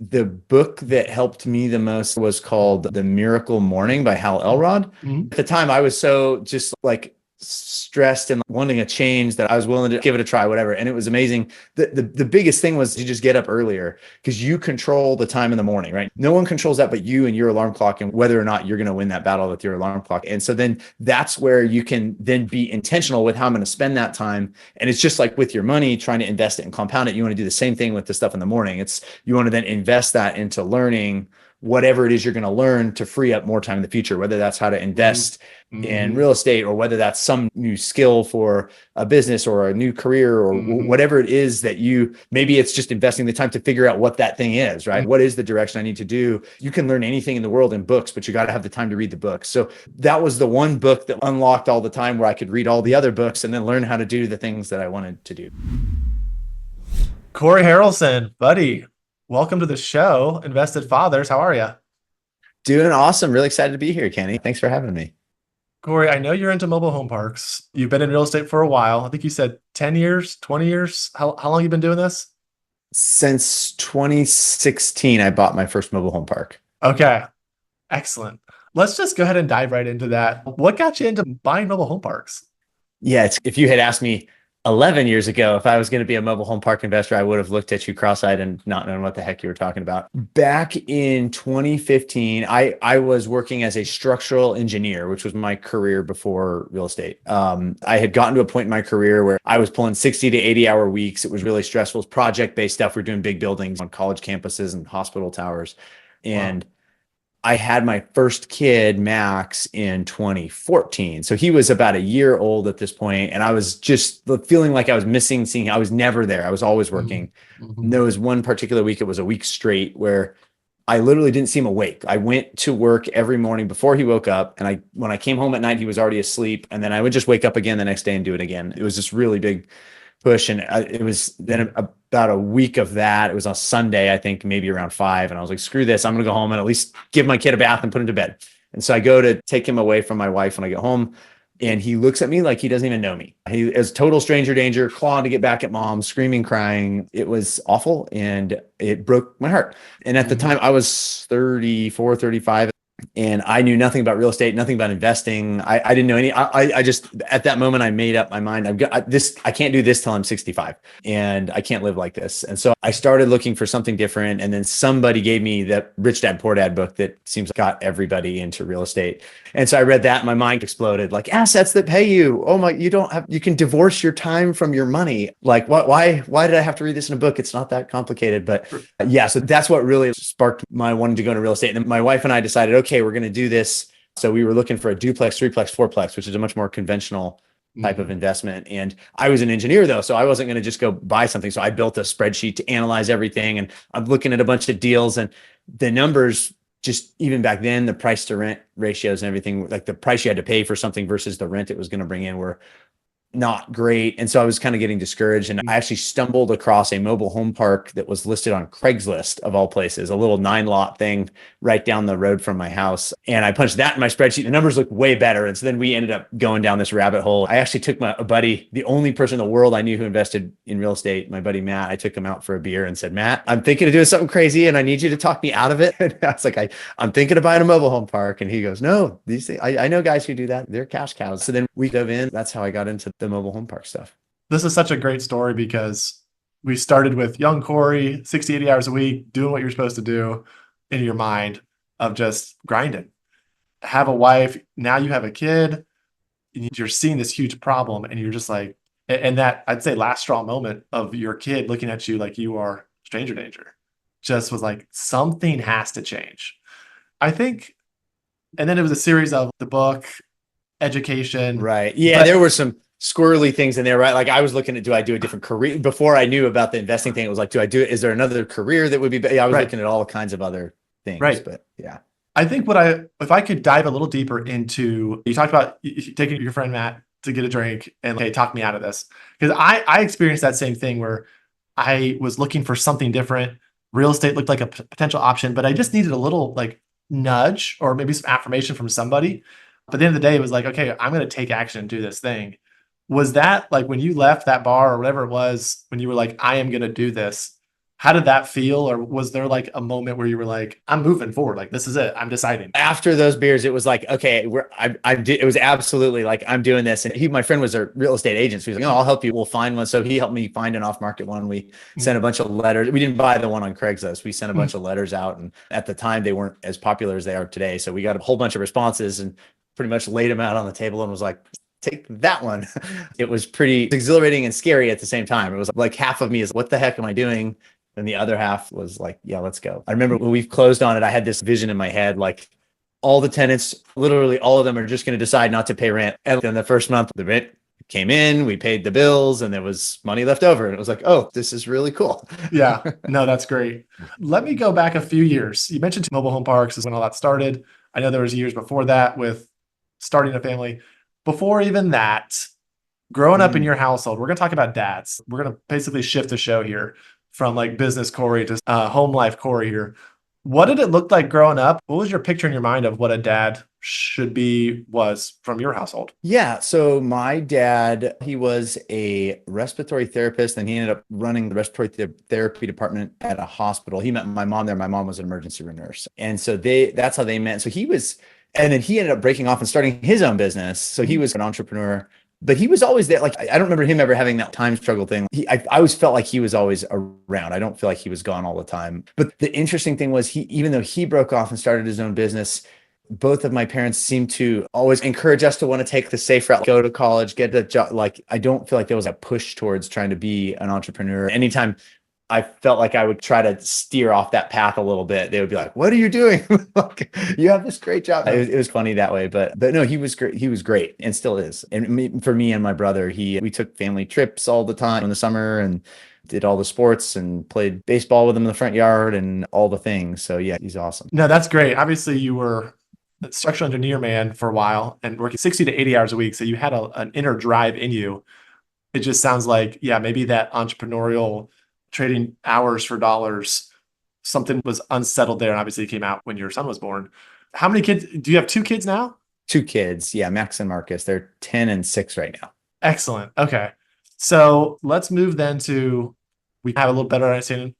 the book that helped me the most was called The Miracle Morning by Hal Elrod. Mhm. At the time, I was so just like stressed and wanting a change that I was willing to give it a try, whatever. And it was amazing. The biggest thing was to just get up earlier because you control the time in the morning, right? No one controls that but you and your alarm clock and whether or not you're going to win that battle with your alarm clock. And so then that's where you can then be intentional with how I'm going to spend that time. And it's just like with your money, trying to invest it and compound it. You want to do the same thing with the stuff in the morning. You want to then invest that into learning whatever it is you're going to learn to free up more time in the future, whether that's how to invest in real estate or whether that's some new skill for a business or a new career or whatever it is that maybe it's just investing the time to figure out what that thing is, right? What is the direction I need to do? You can learn anything in the world in books, but you got to have the time to read the books. So that was the one book that unlocked all the time where I could read all the other books and then learn how to do the things that I wanted to do. Cory Harelson, buddy, welcome to the show, Invested Fathers. How are you? Doing awesome. Really excited to be here, Kenny. Thanks for having me. Cory, I know you're into mobile home parks. You've been in real estate for a while. I think you said 10 years, 20 years. How long you been doing this? Since 2016, I bought my first mobile home park. Okay, excellent. Let's just go ahead and dive right into that. What got you into buying mobile home parks? Yeah, if you had asked me 11 years ago if I was going to be a mobile home park investor, I would have looked at you cross-eyed and not known what the heck you were talking about. Back in 2015, I was working as a structural engineer, which was my career before real estate. I had gotten to a point in my career where I was pulling 60 to 80-hour weeks. It was really stressful. It was project-based stuff. We're doing big buildings on college campuses and hospital towers. And I had my first kid, Max, in 2014. So he was about a year old at this point, and I was just feeling like I was missing seeing. I was never there. I was always working. And there was one particular week, it was a week straight, where I literally didn't see him awake. I went to work every morning before he woke up, and when I came home at night, he was already asleep, and then I would just wake up again the next day and do it again. It was this really big push. And it was then about a week of that. It was on Sunday, I think maybe around 5. And I was like, screw this. I'm going to go home and at least give my kid a bath and put him to bed. And so I go to take him away from my wife when I get home. And he looks at me like he doesn't even know me. He is total stranger danger, clawing to get back at mom, screaming, crying. It was awful. And it broke my heart. And at the time I was 34, 35. And I knew nothing about real estate, nothing about investing. I didn't know any. I just, at that moment, I made up my mind. I've got this. I can't do this till I'm 65, and I can't live like this. And so I started looking for something different. And then somebody gave me that Rich Dad Poor Dad book that seems got everybody into real estate. And so I read that, and my mind exploded. Like, assets that pay you. Oh my, you can divorce your time from your money. Like, what? Why did I have to read this in a book? It's not that complicated. But yeah, so that's what really sparked my wanting to go into real estate. And then my wife and I decided, okay, we're going to do this. So we were looking for a duplex, threeplex, fourplex, which is a much more conventional type of investment. And I was an engineer though, so I wasn't going to just go buy something. So I built a spreadsheet to analyze everything. And I'm looking at a bunch of deals, and the numbers, just even back then, the price to rent ratios and everything, like the price you had to pay for something versus the rent it was going to bring in, were not great. And so I was kind of getting discouraged, and I actually stumbled across a mobile home park that was listed on Craigslist of all places, a little 9-lot thing right down the road from my house. And I punched that in my spreadsheet. The numbers looked way better. And so then we ended up going down this rabbit hole. I actually took a buddy, the only person in the world I knew who invested in real estate, my buddy, Matt. I took him out for a beer and said, Matt, I'm thinking of doing something crazy and I need you to talk me out of it. And I was like, I'm thinking of buying a mobile home park. And he goes, no, these things, I know guys who do that. They're cash cows. So then we dove in. That's how I got into the mobile home park stuff. This is such a great story because we started with young Cory, 60, 80 hours a week, doing what you're supposed to do in your mind of just grinding. Have a wife, now you have a kid, and you're seeing this huge problem, and you're just like, and that, I'd say, last straw moment of your kid looking at you like you are stranger danger, just was like, something has to change. I think, and then it was a series of the book, education. Right. Yeah, there were some squirrely things in there, right? Like I was looking at, do I do a different career? Before I knew about the investing thing, it was like, is there another career that would be better? I was looking at all kinds of other things, but yeah. I think if I could dive a little deeper into, you talked about taking your friend Matt to get a drink and, hey, talk me out of this. Because I experienced that same thing where I was looking for something different. Real estate looked like a potential option, but I just needed a little like nudge or maybe some affirmation from somebody. But at the end of the day, it was like, okay, I'm going to take action and do this thing. Was that like when you left that bar or whatever it was, when you were like, I am going to do this, How did that feel? Or was there like a moment where you were like, I'm moving forward, like this is it, I'm deciding? After those beers, it was like, okay, it was absolutely like, I'm doing this. And my friend was a real estate agent. So he's like, oh, I'll help you. We'll find one. So he helped me find an off-market one. We sent a bunch of letters. We didn't buy the one on Craigslist. We sent a bunch of letters out. And at the time, they weren't as popular as they are today. So we got a whole bunch of responses and pretty much laid them out on the table and was like, take that one. It was pretty exhilarating and scary at the same time. It was like half of me is, what the heck am I doing? And the other half was like, yeah, let's go. I remember when we've closed on it, I had this vision in my head, like all the tenants, literally all of them are just going to decide not to pay rent. And then the first month, the rent came in, we paid the bills, and there was money left over. And it was like, oh, this is really cool. Yeah, no, that's great. Let me go back a few years. You mentioned mobile home parks is when all that started. I know there was years before that with starting a family. Before even that, growing up in your household, we're going to talk about dads. We're going to basically shift the show here from like business Cory to home life Cory here. What did it look like growing up? What was your picture in your mind of what a dad was from your household? Yeah. So my dad, he was a respiratory therapist, and he ended up running the respiratory therapy department at a hospital. He met my mom there. My mom was an emergency room nurse. And so that's how they met. So and then he ended up breaking off and starting his own business. So he was an entrepreneur, but he was always there. Like, I don't remember him ever having that time struggle thing. I always felt like he was always around. I don't feel like he was gone all the time. But the interesting thing was, even though he broke off and started his own business, both of my parents seemed to always encourage us to want to take the safe route, go to college, get a job. Like, I don't feel like there was a push towards trying to be an entrepreneur. Anytime I felt like I would try to steer off that path a little bit, they would be like, what are you doing? Like, you have this great job. It was funny that way, but no, he was great. He was great and still is. And for me and my brother, we took family trips all the time in the summer and did all the sports and played baseball with him in the front yard and all the things. So yeah, he's awesome. No, that's great. Obviously you were a structural engineer man for a while and working 60 to 80 hours a week. So you had an inner drive in you. It just sounds like, yeah, maybe that entrepreneurial trading hours for dollars, something was unsettled there. And obviously it came out when your son was born. How many kids? Do you have 2 kids now? 2 kids. Yeah. Max and Marcus. They're 10 and 6 right now. Excellent. Okay. So let's move then to, we have a little better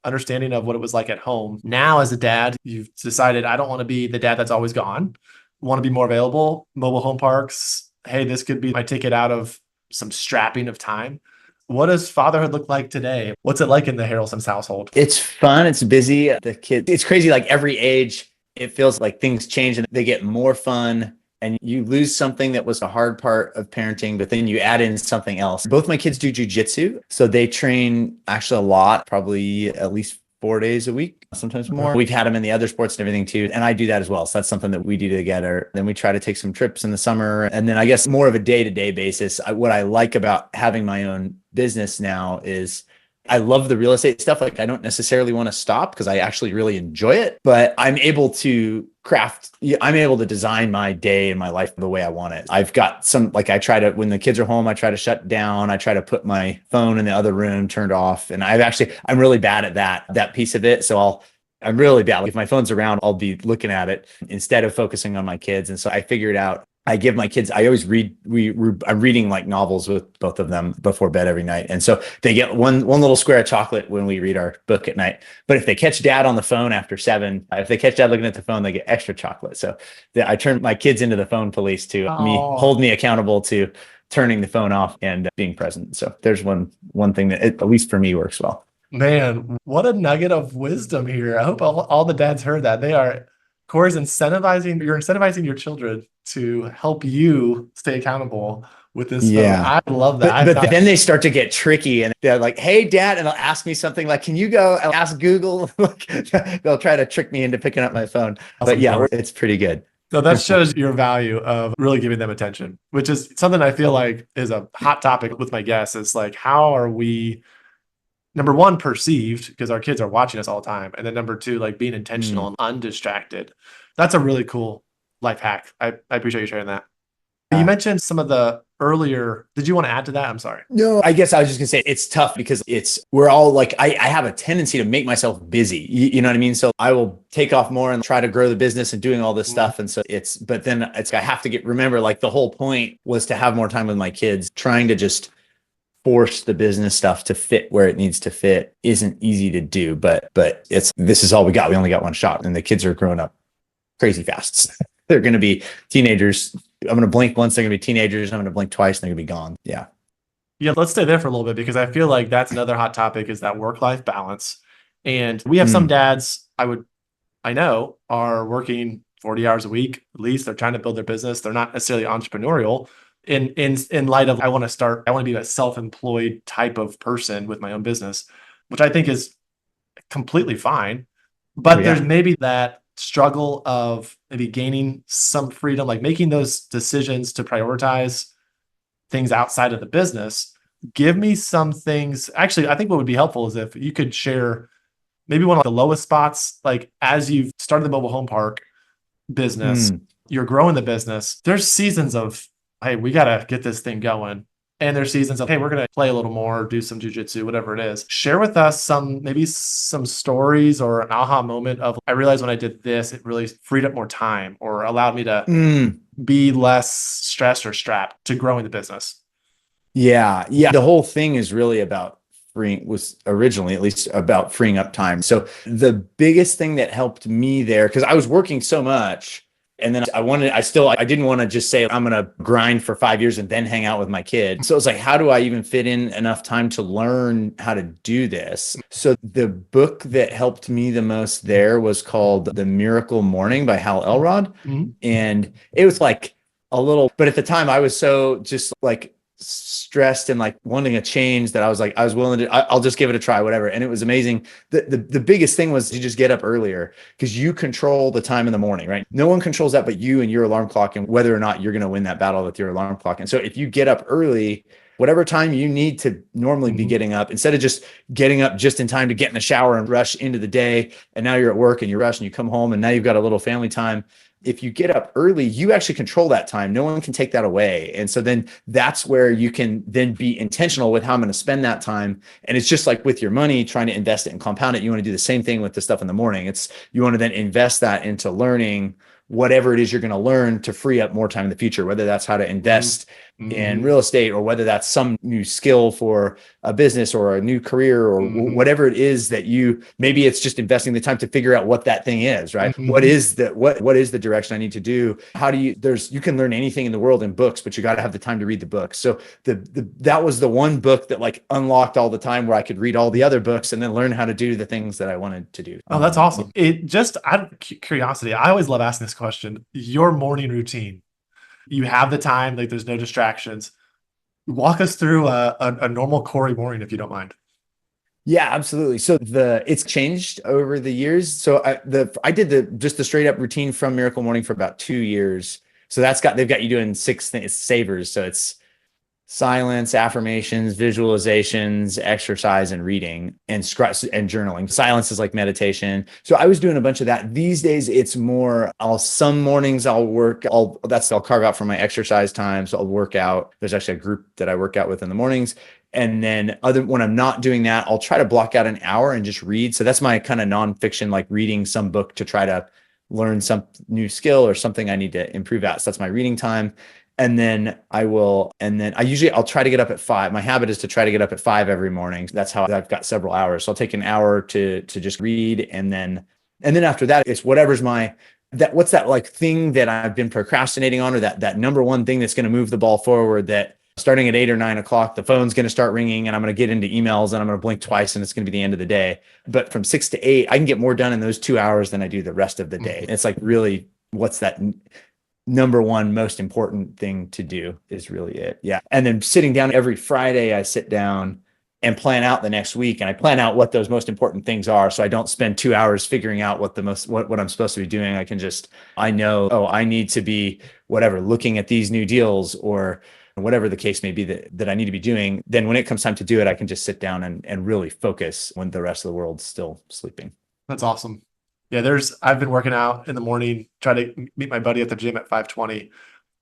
understanding of what it was like at home. Now, as a dad, you've decided, I don't want to be the dad that's always gone. I want to be more available. Mobile home parks. Hey, this could be my ticket out of some strapping of time. What does fatherhood look like today? What's it like in the Harelson's household? It's fun. It's busy. The kids, it's crazy. Like every age, it feels like things change and they get more fun. And you lose something that was a hard part of parenting, but then you add in something else. Both my kids do jujitsu. So they train actually a lot, probably at least 4 days a week, sometimes more. We've had them in the other sports and everything too. And I do that as well. So that's something that we do together. Then we try to take some trips in the summer. And then I guess more of a day-to-day basis. What I like about having my own business now is I love the real estate stuff. Like, I don't necessarily want to stop because I actually really enjoy it, but I'm able to design my day and my life the way I want it. I've got when the kids are home, I try to shut down. I try to put my phone in the other room turned off. And I'm really bad at that piece of it. So I'm really bad. If my phone's around, I'll be looking at it instead of focusing on my kids. And so I figured out, I give my kids, I always read, I'm reading like novels with both of them before bed every night. And so they get one little square of chocolate when we read our book at night. But if they catch dad on the phone after 7, if they catch dad looking at the phone, they get extra chocolate. So I turn my kids into the phone police to hold me accountable to turning the phone off and being present. So there's one thing that at least for me works well. Man, what a nugget of wisdom here. I hope all the dads heard that. Cory's you're incentivizing your children to help you stay accountable with this. Yeah. I love that. But then they start to get tricky and they're like, hey, dad, and they'll ask me something like, can you go and ask Google? They'll try to trick me into picking up my phone. But yeah, it's pretty good. So that shows your value of really giving them attention, which is something I feel like is a hot topic with my guests. Is like, how are we, number one, perceived, because our kids are watching us all the time. And then number 2, like being intentional and undistracted. That's a really cool life hack. I appreciate you sharing that. You mentioned some of the earlier, did you want to add to that? I'm sorry. No, I guess I was just gonna say it's tough because we're all like, I have a tendency to make myself busy. You know what I mean? So I will take off more and try to grow the business and doing all this stuff. And so but then I have to remember, like, the whole point was to have more time with my kids, trying to just force the business stuff to fit where it needs to fit isn't easy to do, but this is all we got. We only got one shot, and the kids are growing up crazy fast. They're going to be teenagers. I'm going to blink once, they're going to be teenagers. I'm going to blink twice, and they're going to be gone. Yeah. Yeah, let's stay there for a little bit because I feel like that's another hot topic is that work-life balance. And we have some dads I know are working 40 hours a week, at least. They're trying to build their business. They're not necessarily entrepreneurial in light of I want to be a self-employed type of person with my own business, which I think is completely fine. But there's maybe that struggle of maybe gaining some freedom, like making those decisions to prioritize things outside of the business. Give me some things. Actually, I think what would be helpful is if you could share maybe one of the lowest spots, like as you've started the mobile home park business, you're growing the business. There's seasons of, hey, we got to get this thing going. And there's seasons of, hey, we're going to play a little more, do some jujitsu, whatever it is. Share with us maybe some stories or an aha moment of, I realized when I did this, it really freed up more time or allowed me to be less stressed or strapped to growing the business. Yeah. Yeah. The whole thing is really about was originally at least about freeing up time. So the biggest thing that helped me there, because I was working so much, and then I didn't want to just say, I'm going to grind for 5 years and then hang out with my kid. So it's like, how do I even fit in enough time to learn how to do this? So the book that helped me the most there was called The Miracle Morning by Hal Elrod. And it was like but at the time I was so just like stressed and like wanting a change that I was willing to, I'll just give it a try, whatever. And it was amazing. The biggest thing was to just get up earlier because you control the time in the morning, right? No one controls that but you and your alarm clock and whether or not you're going to win that battle with your alarm clock. And so if you get up early, whatever time you need to normally be getting up, instead of just getting up just in time to get in the shower and rush into the day, and now you're at work and you rush and you come home and now you've got a little family time. If you get up early, you actually control that time. No one can take that away. And so then that's where you can then be intentional with how I'm going to spend that time. And it's just like with your money, trying to invest it and compound it. You want to do the same thing with the stuff in the morning. You want to then invest that into learning whatever it is you're going to learn to free up more time in the future, whether that's how to invest in real estate or whether that's some new skill for a business or a new career or whatever it is that maybe it's just investing the time to figure out what that thing is, right? What is the direction I need to do? You can learn anything in the world in books, but you got to have the time to read the books. So that was the one book that like unlocked all the time where I could read all the other books and then learn how to do the things that I wanted to do. Oh, that's awesome. It just out of curiosity, I always love asking this question. Your morning routine, you have the time, like there's no distractions. Walk us through a normal Cory morning, if you don't mind. Yeah, absolutely. So it's changed over the years. So I did just the straight up routine from Miracle Morning for about 2 years. So they've got you doing 6 things, savers. So it's silence, affirmations, visualizations, exercise, and reading, and journaling. Silence is like meditation. So I was doing a bunch of that. These days, it's more, some mornings I'll carve out for my exercise time. So I'll work out. There's actually a group that I work out with in the mornings. And then when I'm not doing that, I'll try to block out an hour and just read. So that's my kind of nonfiction, like reading some book to try to learn some new skill or something I need to improve at. So that's my reading time. And then I'll try to get up at 5. My habit is to try to get up at 5 every morning. That's how I've got several hours. So I'll take an hour to just read. And then after that, it's whatever's what's that like thing that I've been procrastinating on, or that number one thing that's going to move the ball forward, that starting at 8 or 9 o'clock, the phone's going to start ringing and I'm going to get into emails and I'm going to blink twice and it's going to be the end of the day. But from 6 to 8, I can get more done in those 2 hours than I do the rest of the day. It's like, really, what's that number one most important thing to do is really it. Yeah. And then sitting down every Friday, I sit down and plan out the next week, and I plan out what those most important things are. So I don't spend 2 hours figuring out what I'm supposed to be doing. I know, I need to be looking at these new deals or whatever the case may be that I need to be doing. Then when it comes time to do it, I can just sit down and really focus when the rest of the world's still sleeping. That's awesome. Yeah, I've been working out in the morning, try to meet my buddy at the gym at 5:20.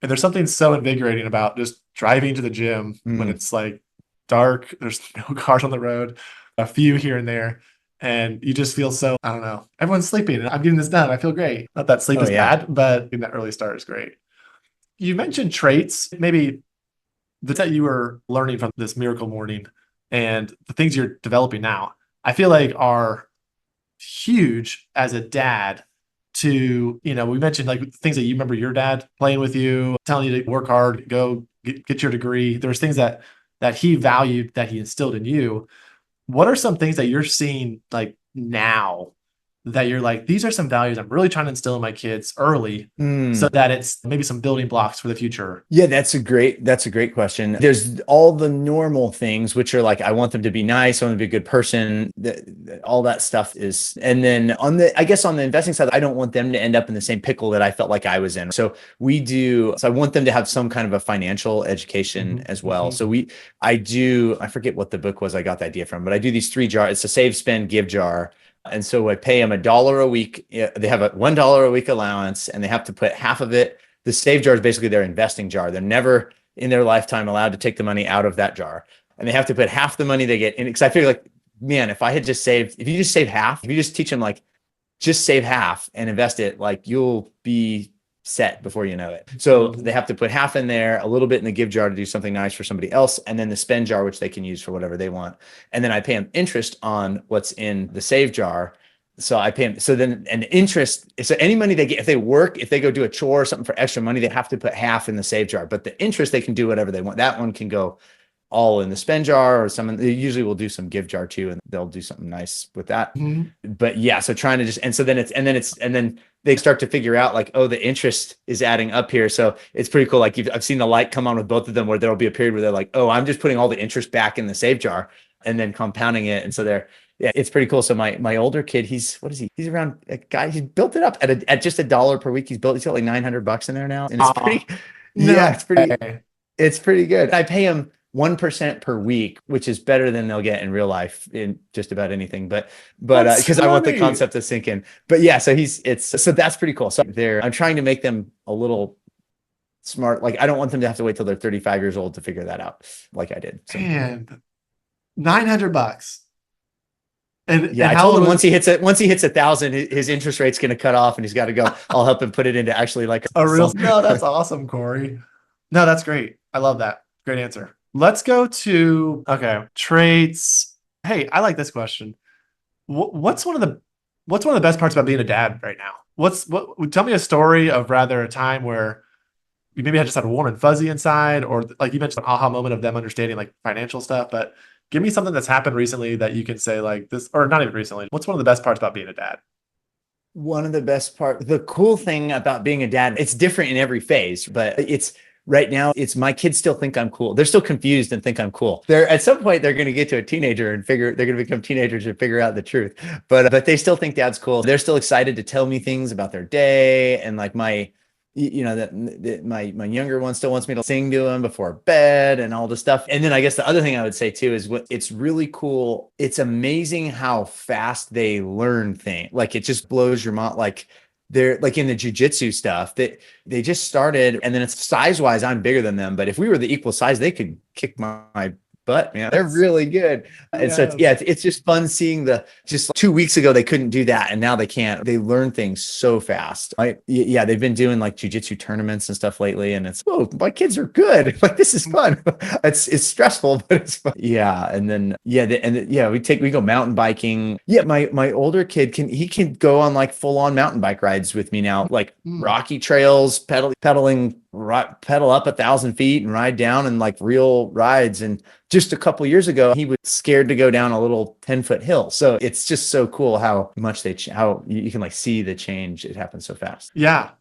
And there's something so invigorating about just driving to the gym when it's like dark, there's no cars on the road, a few here and there. And you just feel so, I don't know, everyone's sleeping and I'm getting this done. I feel great. Not that sleep is bad, but getting that early start is great. You mentioned traits, maybe the that you were learning from this miracle morning and the things you're developing now, I feel like are huge as a dad to, we mentioned like things that you remember your dad playing with you, telling you to work hard, go get your degree. There's things that he valued, that he instilled in you. What are some things that you're seeing like now that you're like, these are some values I'm really trying to instill in my kids early so that it's maybe some building blocks for the future? Yeah, that's a great question. There's all the normal things, which are like, I want them to be nice, I want them to be a good person. All that stuff is, and then I guess on the investing side, I don't want them to end up in the same pickle that I felt like I was in. So I want them to have some kind of a financial education as well. So I forget what the book was I got the idea from, but I do these 3 jars. It's a save, spend, give jar. And so I pay them $1 a week. They have a $1 a week allowance, and they have to put half of it. The save jar is basically their investing jar. They're never in their lifetime allowed to take the money out of that jar. And they have to put half the money they get in. Because I figure like, man, if you just save half, if you just teach them like, just save half and invest it, like you'll be set before you know it. So they have to put half in there, a little bit in the give jar to do something nice for somebody else, and then the spend jar, which they can use for whatever they want. And then I pay them interest on what's in the save jar. So I pay them. So then, and interest, so any money they get, if they work, if they go do a chore or something for extra money, they have to put half in the save jar. But the interest, they can do whatever they want. That one can go all in the spend jar, or they usually will do some give jar too, and they'll do something nice with that. But yeah, so trying to just, and then they start to figure out like, oh, the interest is adding up here. So it's pretty cool. Like I've seen the light come on with both of them, where there'll be a period where they're like, oh, I'm just putting all the interest back in the save jar and then compounding it. And so yeah, it's pretty cool. So my older kid, he's around a guy, he's built it up at just $1 per week. He's got like $900 in there now. And it's pretty, it's pretty good. I pay him 1% per week, which is better than they'll get in real life in just about anything. But because I want the concept to sink in. But yeah, so that's pretty cool. So I'm trying to make them a little smart. Like I don't want them to have to wait till they're 35 years old to figure that out, like I did. So. And $900. And yeah, I told him once he hits 1,000, his interest rate's going to cut off, and he's got to go. I'll help him put it into actually like a real. No, that's awesome, Cory. No, that's great. I love that. Great answer. Let's go to traits. Hey, I like this question. What's one of the best parts about being a dad right now? Tell me a story of rather a time where you maybe just had a warm and fuzzy inside, or like you mentioned, an aha moment of them understanding like financial stuff, but give me something that's happened recently that you can say like this, or not even recently. What's one of the best parts about being a dad? One of the best parts, the cool thing about being a dad, it's different in every phase, but right now, my kids still think I'm cool. They're still confused and think I'm cool. At some point, they're going to get to a teenager and they're going to become teenagers and figure out the truth. But they still think dad's cool. They're still excited to tell me things about their day. And like my younger one still wants me to sing to him before bed and all this stuff. And then I guess the other thing I would say too is it's really cool. It's amazing how fast they learn things. Like it just blows your mind. Like they're like in the jujitsu stuff that they just started, and then it's size wise, I'm bigger than them. But if we were the equal size, they could kick my butt, man. They're really good. And so it's just fun seeing just 2 weeks ago, they couldn't do that. And now they can. They learn things so fast. They've been doing like jujitsu tournaments and stuff lately. And it's, oh, my kids are good. Like, this is fun. It's stressful, but it's fun. Yeah. And then, we go mountain biking. Yeah. My older kid can go on like full on mountain bike rides with me now, like rocky trails, pedal up 1,000 feet and ride down, and like real rides. And just a couple years ago, he was scared to go down a little 10-foot hill. So it's just so cool how much how you can like see the change. It happens so fast. Yeah.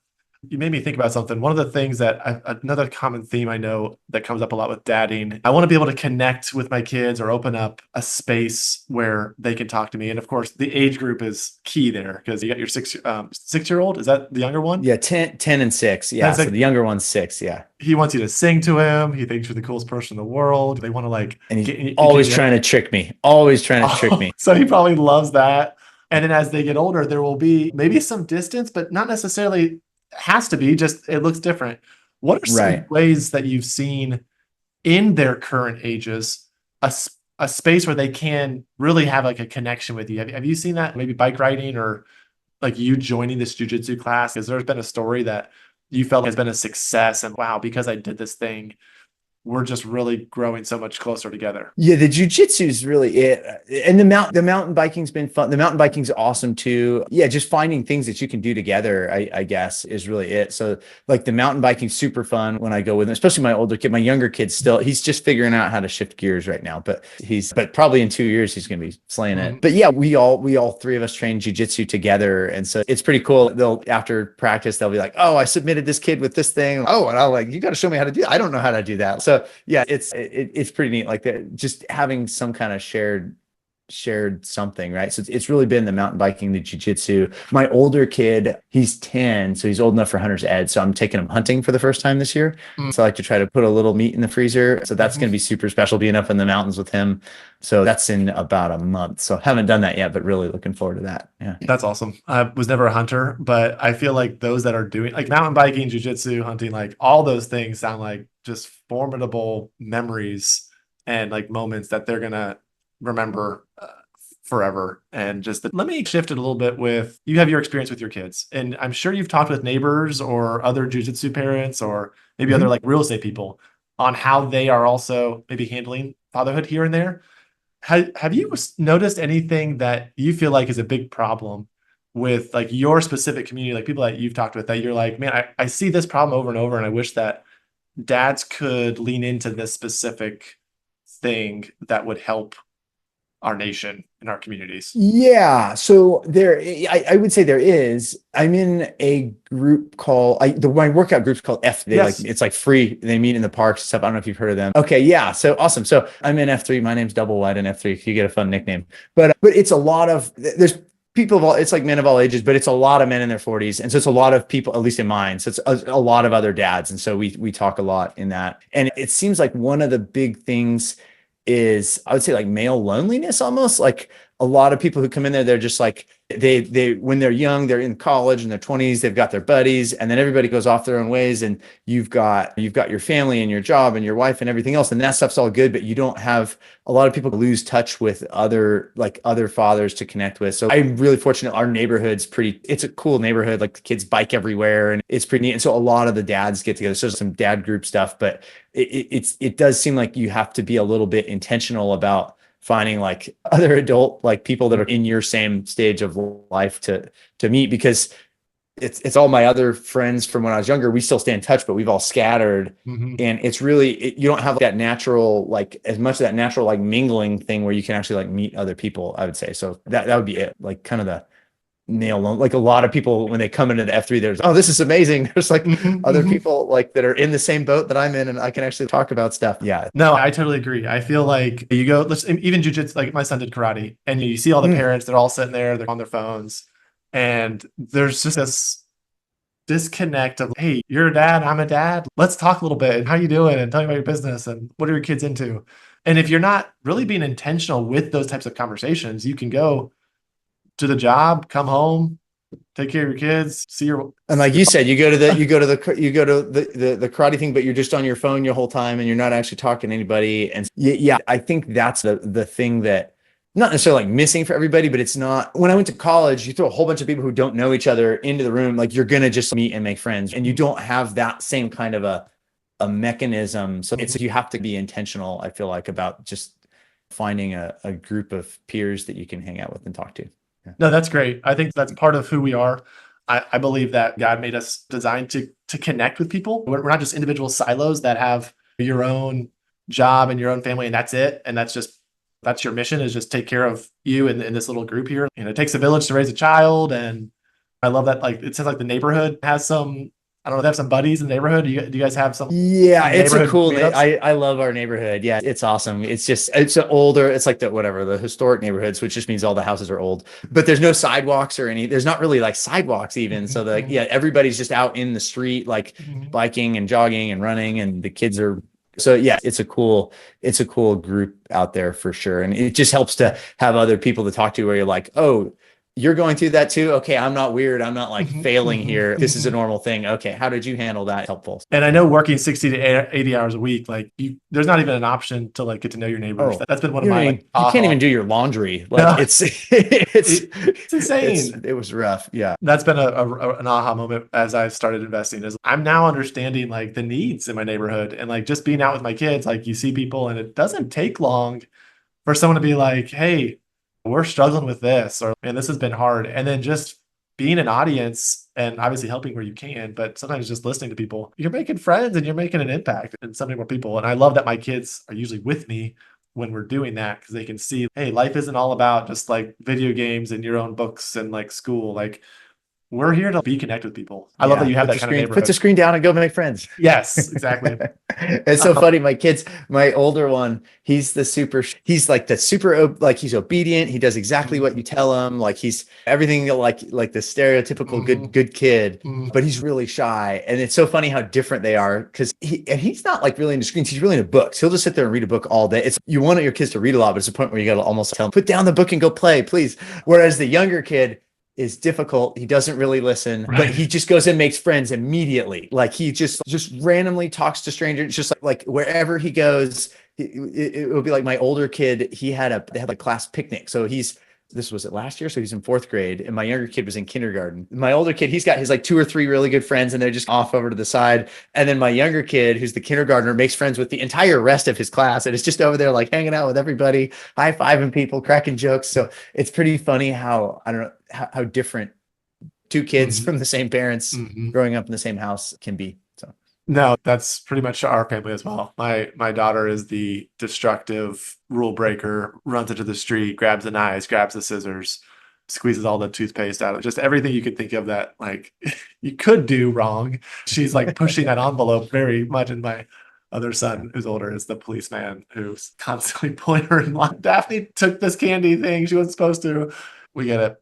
You made me think about something. One of the things another common theme I know that comes up a lot with dadding, I want to be able to connect with my kids or open up a space where they can talk to me. And of course, the age group is key there, because you got your 6-year-old. Is that the younger one? Yeah, 10 and 6. Yeah, so the younger one's 6. Yeah. He wants you to sing to him. He thinks you're the coolest person in the world. They want to like, and he's always trying to trick me. Always trying to trick me. So he probably loves that. And then as they get older, there will be maybe some distance, but not necessarily has to be, just it looks different. What are some ways that you've seen in their current ages a space where they can really have like a connection with you? Have you seen that? Maybe bike riding, or like you joining this jujitsu class? Because there's been a story that you felt has been a success, and wow, because I did this thing, we're just really growing so much closer together. Yeah, the jujitsu is really it. And the mountain biking's been fun. The mountain biking's awesome too. Yeah, just finding things that you can do together, I guess, is really it. So like the mountain biking's super fun when I go with him, especially my older kid. My younger kid still, he's just figuring out how to shift gears right now, but probably in 2 years he's gonna be slaying it. But yeah, we all three of us train jujitsu together. And so it's pretty cool. They'll after practice, they'll be like, oh, I submitted this kid with this thing. Oh, and I'm like, you got to show me how to do it. I don't know how to do that. So yeah, it's pretty neat. Like that, just having some kind of shared something, right? So it's really been the mountain biking, the jiu-jitsu. My older kid, he's 10, so he's old enough for hunter's ed. So I'm taking him hunting for the first time this year. So I like to try to put a little meat in the freezer. So that's going to be super special being up in the mountains with him. So that's in about a month. So haven't done that yet, but really looking forward to that. Yeah. That's awesome. I was never a hunter, but I feel like those that are doing like mountain biking, jiu-jitsu, hunting, like all those things sound like just formidable memories and like moments that they're going to remember forever. And just let me shift it a little bit with you have your experience with your kids, and I'm sure you've talked with neighbors or other jujitsu parents or maybe other like real estate people on how they are also maybe handling fatherhood here and there. Have you noticed anything that you feel like is a big problem with like your specific community, like people that you've talked with that you're like, man, I see this problem over and over, and I wish that dads could lean into this specific thing that would help our nation and our communities? Yeah. So I would say there is. I'm in a group called my workout group's called F. It's like free. They meet in the parks and stuff. I don't know if you've heard of them. Okay. Yeah. So awesome. So I'm in F3. My name's Double Wide in F3. You get a fun nickname, but it's a lot of, there's people of all, it's like men of all ages, but it's a lot of men in their 40s. And so it's a lot of people, at least in mine. So it's a lot of other dads. And so we talk a lot in that. And it seems like one of the big things is, I would say, like male loneliness almost. Like a lot of people who come in there, they're just like, they when they're young, they're in college in their 20s, they've got their buddies, and then everybody goes off their own ways, and you've got your family and your job and your wife and everything else, and that stuff's all good, but you don't have, a lot of people lose touch with other fathers to connect with. So I'm really fortunate. Our neighborhood's it's a cool neighborhood. Like the kids bike everywhere and it's pretty neat. And so a lot of the dads get together. So there's some dad group stuff, but it does seem like you have to be a little bit intentional about finding like other adult, like people that are in your same stage of life to meet, because it's all my other friends from when I was younger. We still stay in touch, but we've all scattered. And it's really, you don't have that natural, like as much of that natural, like mingling thing where you can actually like meet other people, I would say. So that would be it. Like kind of the nail on, like a lot of people, when they come into the F3, there's, oh, this is amazing. There's like other people like that are in the same boat that I'm in, and I can actually talk about stuff. Yeah. No, I totally agree. I feel like you go, even jujitsu, like my son did karate, and you see all the parents, they're all sitting there, they're on their phones, and there's just this disconnect of, hey, you're a dad, I'm a dad. Let's talk a little bit. How you doing? And tell me about your business and what are your kids into? And if you're not really being intentional with those types of conversations, you can go to the job, come home, take care of your kids, and like you said, you go to the karate thing, but you're just on your phone your whole time and you're not actually talking to anybody. And yeah, I think that's the thing that not necessarily like missing for everybody, but it's not. When I went to college, you throw a whole bunch of people who don't know each other into the room, like you're going to just meet and make friends, and you don't have that same kind of a mechanism. So you have to be intentional, I feel like, about just finding a group of peers that you can hang out with and talk to. Yeah. No, that's great. I think that's part of who we are. I believe that God made us designed to connect with people. We're not just individual silos that have your own job and your own family, and that's it. And that's your mission, is just take care of you in this little group here. And it takes a village to raise a child. And I love that. Like, it sounds like the neighborhood has some, I don't know, they have some buddies in the neighborhood. Do you guys have some? Yeah, it's a cool, I love our neighborhood. Yeah, it's awesome. It's like the historic neighborhoods, which just means all the houses are old, but there's no sidewalks there's not really like sidewalks even. So everybody's just out in the street, like biking and jogging and running, and the kids are. So yeah, it's a cool group out there for sure. And it just helps to have other people to talk to where you're like, oh, you're going through that too. Okay, I'm not weird. I'm not like Mhm, failing mhm, here. This is a mhm. normal thing. Okay, how did you handle that? Helpful. And I know working 60 to 80 hours a week, like there's not even an option to like get to know your neighbors. Oh, That's been one of my like you can't aha. even do your laundry. Like No, it's insane. it was rough. Yeah. That's been an aha moment as I've started investing is I'm now understanding like the needs in my neighborhood and like just being out with my kids, like you see people and it doesn't take long for someone to be like, hey, we're struggling with this, or man, this has been hard. And then just being an audience and obviously helping where you can, but sometimes just listening to people, you're making friends and you're making an impact in so many more people. And I love that my kids are usually with me when we're doing that because they can see, hey, life isn't all about just like video games and your own books and like school. Like we're here to be connected with people. I love that you have that kind of Put the neighborhood. screen down and go make friends. Yes, exactly. It's so funny. My kids, my older one, he's like the super, like he's obedient. He does exactly what you tell him. Like he's everything like the stereotypical Mhm, good kid, mhm, but he's really shy. And it's so funny how different they are because he's not like really into screens. He's really into books. He'll just sit there and read a book all day. You want your kids to read a lot, but it's a point where you got to almost tell them, put down the book and go play, please. Whereas the younger kid, is difficult. He doesn't really listen, but he just goes and makes friends immediately. Like he just randomly talks to strangers. Just like wherever he goes, it will be like my older kid. They had a class picnic. So this was it last year. So he's in 4th grade and my younger kid was in kindergarten. My older kid, he's got his like 2 or 3 really good friends and they're just off over to the side. And then my younger kid, who's the kindergartner, makes friends with the entire rest of his class. And it's just over there, like hanging out with everybody, high-fiving people, cracking jokes. So it's pretty funny how, I don't know, how different 2 kids mhm, from the same parents mhm. growing up in the same house can be. So No, that's pretty much our family as well. My daughter is the destructive rule breaker, runs into the street, grabs the knives, grabs the scissors, squeezes all the toothpaste out. Just everything you could think of that like you could do wrong. She's like pushing that envelope very much. And my other son, who's older, is the policeman who's constantly pulling her in line. Daphne took this candy thing she wasn't supposed to. We get it.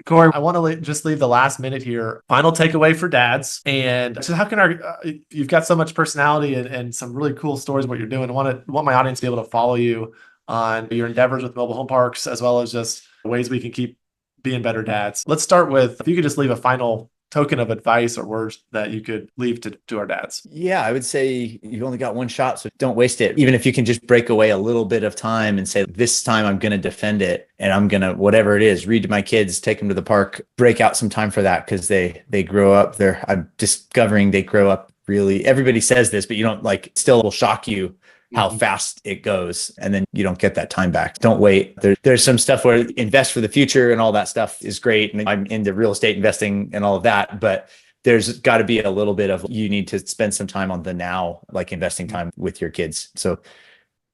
Cory, I want to just leave the last minute here. Final takeaway for dads. And just how can you've got so much personality and some really cool stories of what you're doing. I want my audience to be able to follow you on your endeavors with mobile home parks, as well as just ways we can keep being better dads. Let's start with, if you could just leave a final token of advice or words that you could leave to our dads. yeah, I would say you've only got one shot, so don't waste it. Even if you can just break away a little bit of time and say, this time I'm going to defend it and I'm going to, whatever it is, read to my kids, take them to the park, break out some time for that because they grow up there. I'm discovering they grow up really, everybody says this, but you don't like, still will shock you how Mhm. fast it goes. And then you don't get that time back. Don't wait. There's some stuff where invest for the future and all that stuff is great. And I'm into real estate investing and all of that, but there's got to be a little bit of, you need to spend some time on the now, like investing time with your kids. So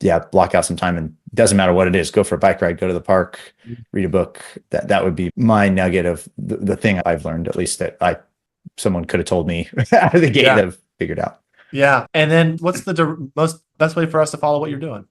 yeah, block out some time and it doesn't matter what it is. Go for a bike ride, go to the park, read a book. That would be my nugget of the thing I've learned, at least that someone could have told me out of the gate that I've figured out. Yeah. And then what's the best way for us to follow what you're doing?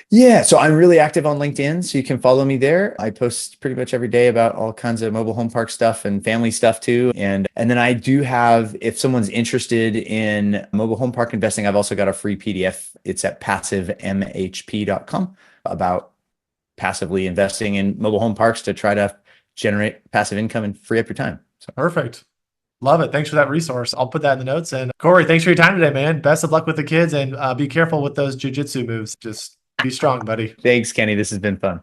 Yeah, so I'm really active on LinkedIn, so you can follow me there. I post pretty much every day about all kinds of mobile home park stuff and family stuff too. And then I do have, if someone's interested in mobile home park investing, I've also got a free PDF. It's at passivemhp.com about passively investing in mobile home parks to try to generate passive income and free up your time. So Perfect. Love it. Thanks for that resource. I'll put that in the notes. And Cory, thanks for your time today, man. Best of luck with the kids and be careful with those jujitsu moves. Just be strong, buddy. thanks, Kenny. This has been fun.